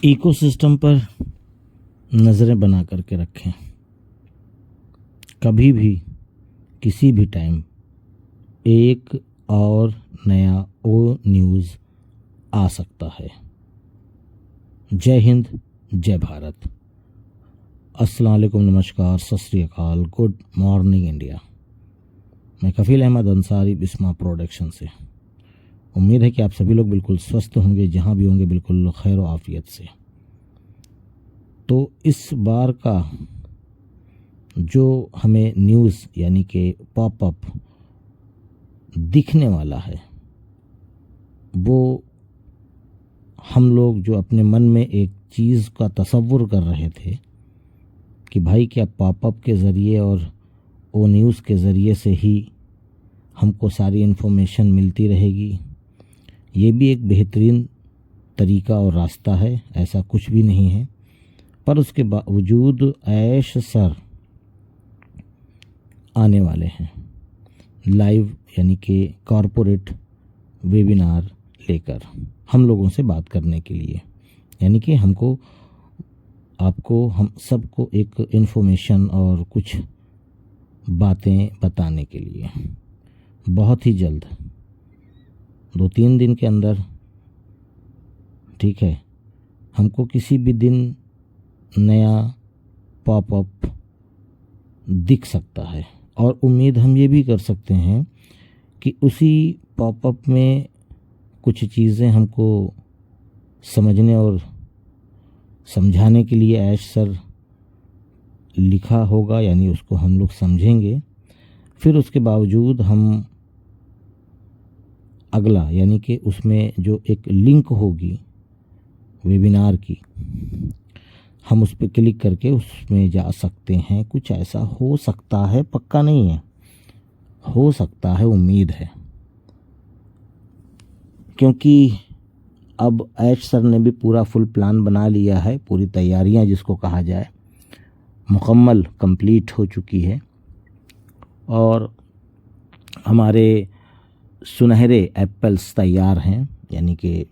Ecosystem पर नज़रें बना करके रखें। कभी भी किसी भी टाइम एक और नया ओ न्यूज़ आ सकता है। जय हिंद, जय भारत। अस्सलाम वालेकुम, नमस्कार, सत श्री अकाल, गुड मॉर्निंग इंडिया। मैं कफील अहमद अंसारी, बिस्मा प्रोडक्शन से। उम्मीद है कि आप सभी लोग बिल्कुल स्वस्थ होंगे, जहाँ भी होंगे बिल्कुल खैर व आफियत से। तो इस बार का जो हमें न्यूज़ यानी कि पॉपअप दिखने वाला है, वो हम लोग जो अपने मन में एक चीज़ का तसव्वुर कर रहे थे कि भाई क्या पॉपअप के ज़रिए और ओ न्यूज़ के ज़रिए से ही हमको सारी इन्फॉर्मेशन मिलती रहेगी, ये भी एक बेहतरीन तरीका और रास्ता है, ऐसा कुछ भी नहीं है। पर उसके बावजूद ऐश सर आने वाले हैं लाइव यानी कि कॉरपोरेट वेबिनार लेकर हम लोगों से बात करने के लिए, यानी कि हमको आपको हम सबको एक इन्फॉर्मेशन और कुछ बातें बताने के लिए बहुत ही जल्द 2-3 दिन के अंदर, ठीक है, हमको किसी भी दिन नया पॉपअप दिख सकता है। और उम्मीद हम ये भी कर सकते हैं कि उसी पॉपअप में कुछ चीज़ें हमको समझने और समझाने के लिए ऐश सर लिखा होगा, यानी उसको हम लोग समझेंगे। फिर उसके बावजूद हम अगला यानी कि उसमें जो एक लिंक होगी वेबिनार की, हम उस पर क्लिक करके उसमें जा सकते हैं। कुछ ऐसा हो सकता है, पक्का नहीं है, हो सकता है, उम्मीद है, क्योंकि अब ऐश सर ने भी पूरा फुल प्लान बना लिया है। पूरी तैयारियां जिसको कहा जाए मुकम्मल कंप्लीट हो चुकी है। और हमारे सुनहरे एप्पल्स तैयार हैं, यानी कि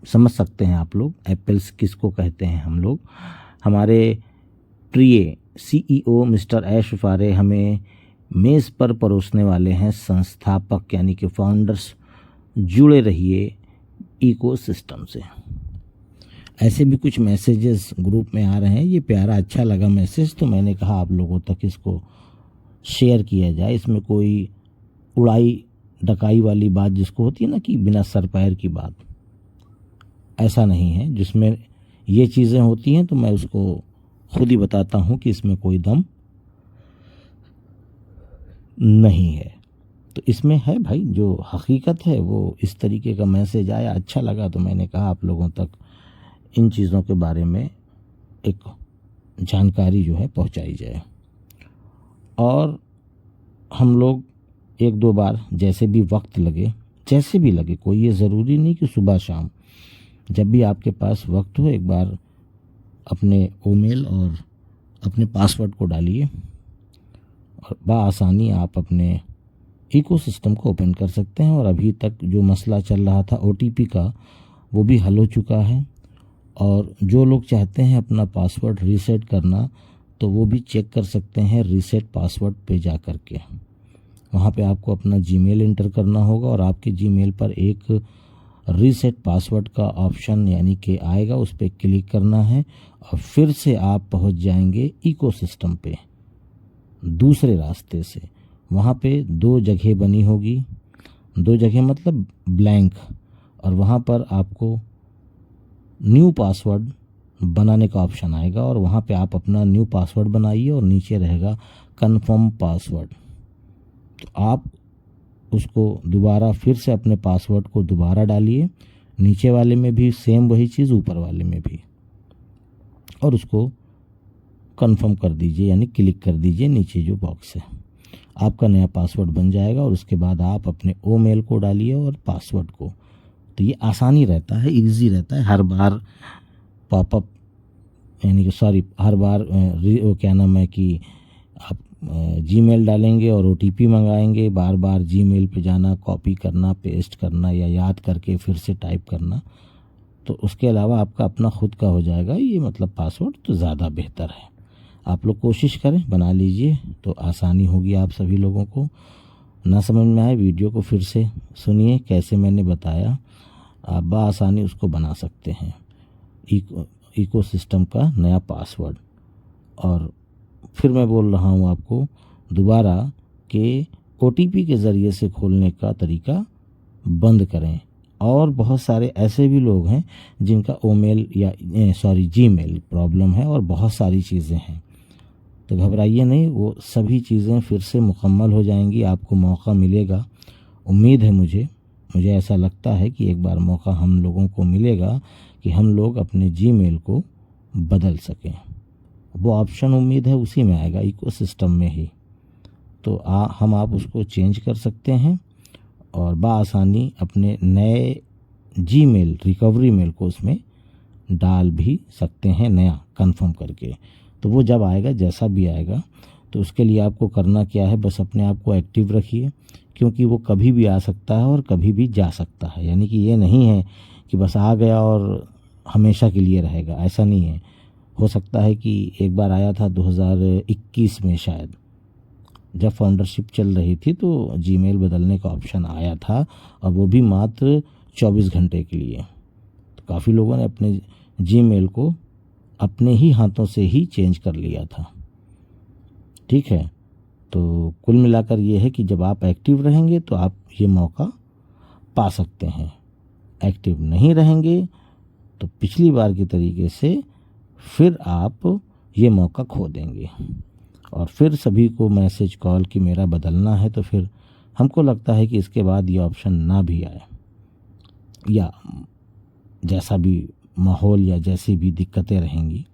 समझ सकते हैं आप लोग एप्पल्स किसको कहते हैं। हम लोग, हमारे प्रिय सीईओ मिस्टर ऐश फारे हमें मेज़ पर परोसने वाले हैं। संस्थापक यानी कि फाउंडर्स, जुड़े रहिए इकोसिस्टम से। ऐसे भी कुछ मैसेजेस ग्रुप में आ रहे हैं, ये प्यारा अच्छा लगा मैसेज, तो मैंने कहा आप लोगों तक इसको शेयर किया जाए। इसमें कोई उड़ाई डकाई वाली बात जिसको होती है ना कि बिना सर पैर की बात, ऐसा नहीं है। जिसमें ये चीज़ें होती हैं तो मैं उसको खुद ही बताता हूँ कि इसमें कोई दम नहीं है। तो इसमें है भाई, जो हकीकत है वो इस तरीके का मैसेज आया, अच्छा लगा, तो मैंने कहा आप लोगों तक इन चीज़ों के बारे में एक जानकारी जो है पहुंचाई जाए। और हम लोग 1-2 बार जैसे भी वक्त लगे, जैसे भी लगे, कोई ये ज़रूरी नहीं कि सुबह शाम, जब भी आपके पास वक्त हो, एक बार अपने ईमेल और अपने पासवर्ड को डालिए और बआसानी आप अपने इकोसिस्टम को ओपन कर सकते हैं। और अभी तक जो मसला चल रहा था ओटीपी का, वो भी हल हो चुका है। और जो लोग चाहते हैं अपना पासवर्ड रीसेट करना, तो वो भी चेक कर सकते हैं रीसेट पासवर्ड पे जा कर के। वहाँ पे आपको अपना जीमेल इंटर करना होगा और आपके जीमेल पर एक रीसेट पासवर्ड का ऑप्शन यानी कि आएगा, उस पर क्लिक करना है और फिर से आप पहुँच जाएंगे इकोसिस्टम पे दूसरे रास्ते से। वहाँ पे 2 जगह बनी होगी, 2 जगह मतलब ब्लैंक, और वहाँ पर आपको न्यू पासवर्ड बनाने का ऑप्शन आएगा और वहाँ पे आप अपना न्यू पासवर्ड बनाइए और नीचे रहेगा कंफर्म पासवर्ड। तो आप उसको दोबारा फिर से अपने पासवर्ड को दोबारा डालिए, नीचे वाले में भी सेम वही चीज़, ऊपर वाले में भी, और उसको कंफर्म कर दीजिए, यानी क्लिक कर दीजिए नीचे जो बॉक्स है। आपका नया पासवर्ड बन जाएगा और उसके बाद आप अपने ईमेल को डालिए और पासवर्ड को। तो ये आसानी रहता है, इजी रहता है। हर बार पॉपअप यानी कि हर बार वो क्या नाम है कि आप जीमेल डालेंगे और ओटीपी मंगाएंगे, बार बार जीमेल पे जाना, कॉपी करना, पेस्ट करना या याद करके फिर से टाइप करना, तो उसके अलावा आपका अपना खुद का हो जाएगा ये मतलब पासवर्ड, तो ज़्यादा बेहतर है। आप लोग कोशिश करें, बना लीजिए, तो आसानी होगी आप सभी लोगों को। ना समझ में आए वीडियो को फिर से सुनिए, कैसे मैंने बताया, आप बआसानी उसको बना सकते हैं, इकोसिस्टम का नया पासवर्ड। और फिर मैं बोल रहा हूँ आपको दोबारा कि OTP के ज़रिए से खोलने का तरीका बंद करें। और बहुत सारे ऐसे भी लोग हैं जिनका जीमेल प्रॉब्लम है और बहुत सारी चीज़ें हैं, तो घबराइए नहीं, वो सभी चीज़ें फिर से मुकम्मल हो जाएंगी, आपको मौका मिलेगा। उम्मीद है मुझे ऐसा लगता है कि एक बार मौका हम लोगों को मिलेगा कि हम लोग अपने जीमेल को बदल सकें। वो ऑप्शन उम्मीद है उसी में आएगा, इकोसिस्टम में ही। तो आप उसको चेंज कर सकते हैं और बआसानी अपने नए जीमेल रिकवरी मेल को उसमें डाल भी सकते हैं, नया कंफर्म करके। तो वो जब आएगा, जैसा भी आएगा, तो उसके लिए आपको करना क्या है, बस अपने आप को एक्टिव रखिए, क्योंकि वो कभी भी आ सकता है और कभी भी जा सकता है। यानी कि ये नहीं है कि बस आ गया और हमेशा के लिए रहेगा, ऐसा नहीं है। हो सकता है कि एक बार आया था 2021 में शायद, जब फाउंडरशिप चल रही थी, तो जीमेल बदलने का ऑप्शन आया था, और वो भी मात्र 24 घंटे के लिए। तो काफ़ी लोगों ने अपने जीमेल को अपने ही हाथों से ही चेंज कर लिया था। ठीक है, तो कुल मिलाकर ये है कि जब आप एक्टिव रहेंगे तो आप ये मौका पा सकते हैं। एक्टिव नहीं रहेंगे तो पिछली बार की तरीके से फिर आप ये मौका खो देंगे, और फिर सभी को मैसेज कॉल कि मेरा बदलना है, तो फिर हमको लगता है कि इसके बाद ये ऑप्शन ना भी आए, या जैसा भी माहौल या जैसी भी दिक्कतें रहेंगी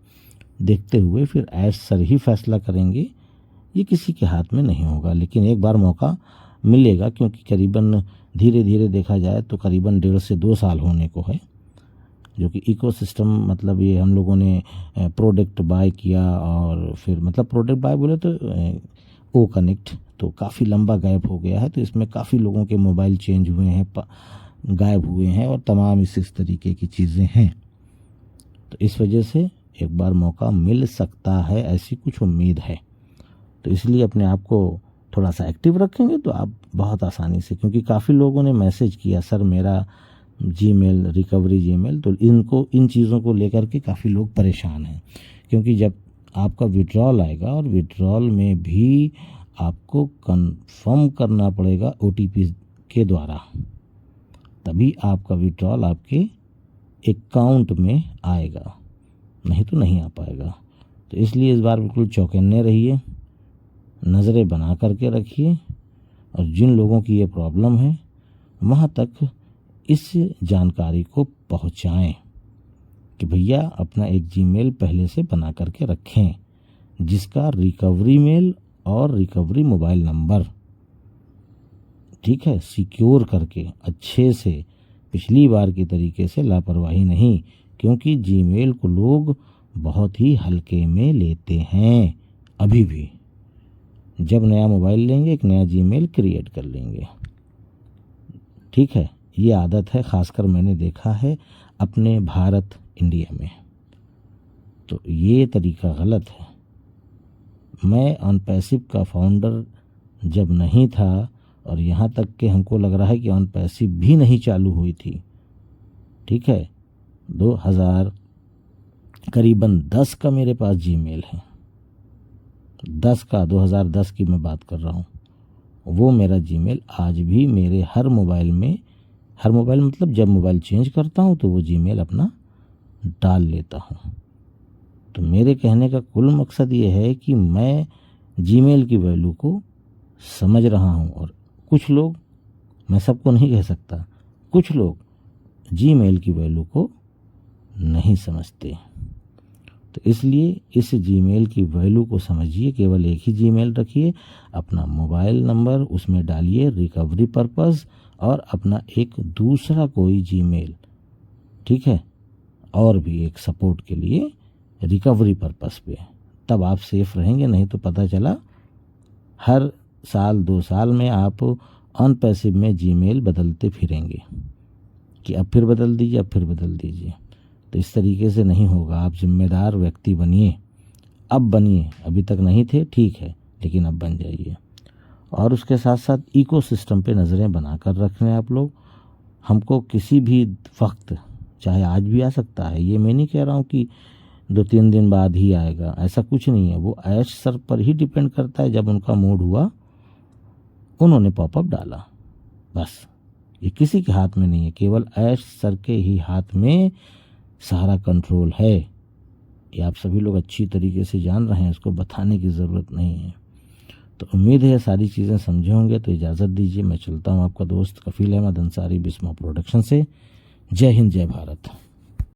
देखते हुए फिर ऐसा ही फैसला करेंगे। ये किसी के हाथ में नहीं होगा, लेकिन एक बार मौका मिलेगा, क्योंकि करीबन धीरे धीरे देखा जाए तो करीबन 1.5 से 2 साल होने को है, जो कि इकोसिस्टम मतलब ये हम लोगों ने प्रोडक्ट बाय किया, और फिर मतलब प्रोडक्ट बाय बोले तो ओ कनेक्ट, तो काफ़ी लंबा गैप हो गया है। तो इसमें काफ़ी लोगों के मोबाइल चेंज हुए हैं, गायब हुए हैं, और तमाम इस तरीके की चीज़ें हैं। तो इस वजह से एक बार मौका मिल सकता है, ऐसी कुछ उम्मीद है। तो इसलिए अपने आप को थोड़ा सा एक्टिव रखेंगे तो आप बहुत आसानी से, क्योंकि काफ़ी लोगों ने मैसेज किया, सर मेरा जीमेल रिकवरी जीमेल, तो इन चीज़ों को लेकर के काफ़ी लोग परेशान हैं। क्योंकि जब आपका विड्रॉल आएगा, और विड्रॉल में भी आपको कंफर्म करना पड़ेगा OTP के द्वारा, तभी आपका विड्रॉल आपके अकाउंट में आएगा, नहीं तो नहीं आ पाएगा। तो इसलिए इस बार बिल्कुल चौकन्ने रहिए, नज़रें बना करके रखिए, और जिन लोगों की ये प्रॉब्लम है वहाँ तक इस जानकारी को पहुँचाएं कि भैया अपना एक जीमेल पहले से बना करके रखें, जिसका रिकवरी मेल और रिकवरी मोबाइल नंबर, ठीक है, सिक्योर करके अच्छे से, पिछली बार की तरीके से लापरवाही नहीं, क्योंकि जीमेल को लोग बहुत ही हल्के में लेते हैं। अभी भी जब नया मोबाइल लेंगे एक नया जीमेल क्रिएट कर लेंगे, ठीक है, ये आदत है, ख़ासकर मैंने देखा है अपने भारत इंडिया में। तो ये तरीका गलत है। मैं ऑनपैसिव का फाउंडर जब नहीं था, और यहाँ तक कि हमको लग रहा है कि ऑनपैसिव भी नहीं चालू हुई थी, ठीक है, 2000 करीबन 10 का मेरे पास जीमेल है, 10 का, 2010 की मैं बात कर रहा हूँ। वो मेरा जीमेल आज भी मेरे हर मोबाइल मतलब जब मोबाइल चेंज करता हूँ तो वो जीमेल अपना डाल लेता हूँ। तो मेरे कहने का कुल मकसद ये है कि मैं जीमेल की वैल्यू को समझ रहा हूँ, और कुछ लोग, मैं सबको नहीं कह सकता, कुछ लोग जीमेल की वैल्यू को नहीं समझते। तो इसलिए इस जीमेल की वैल्यू को समझिए, केवल एक ही जीमेल रखिए, अपना मोबाइल नंबर उसमें डालिए रिकवरी पर्पस, और अपना एक दूसरा कोई जीमेल, ठीक है, और भी एक सपोर्ट के लिए रिकवरी पर्पस पे, तब आप सेफ रहेंगे। नहीं तो पता चला हर साल 2 साल में आप ऑनपैसिव में जीमेल बदलते फिरेंगे कि अब फिर बदल दीजिए, अब फिर बदल दीजिए। तो इस तरीके से नहीं होगा। आप जिम्मेदार व्यक्ति बनिए, अब बनिए, अभी तक नहीं थे ठीक है, लेकिन अब बन जाइए। और उसके साथ साथ इकोसिस्टम पे नज़रें बनाकर रख रहे हैं आप लोग। हमको किसी भी वक्त, चाहे आज भी आ सकता है, ये मैं नहीं कह रहा हूँ कि 2-3 दिन बाद ही आएगा, ऐसा कुछ नहीं है। वो ऐश सर पर ही डिपेंड करता है, जब उनका मूड हुआ उन्होंने पॉपअप डाला, बस। ये किसी के हाथ में नहीं है, केवल ऐश सर के ही हाथ में सारा कंट्रोल है। ये आप सभी लोग अच्छी तरीके से जान रहे हैं, इसको बताने की ज़रूरत नहीं है। तो उम्मीद है सारी चीज़ें समझे होंगे। तो इजाज़त दीजिए, मैं चलता हूँ। आपका दोस्त कफील अहमद अंसारी, बिस्मा प्रोडक्शन से। जय हिंद, जय भारत।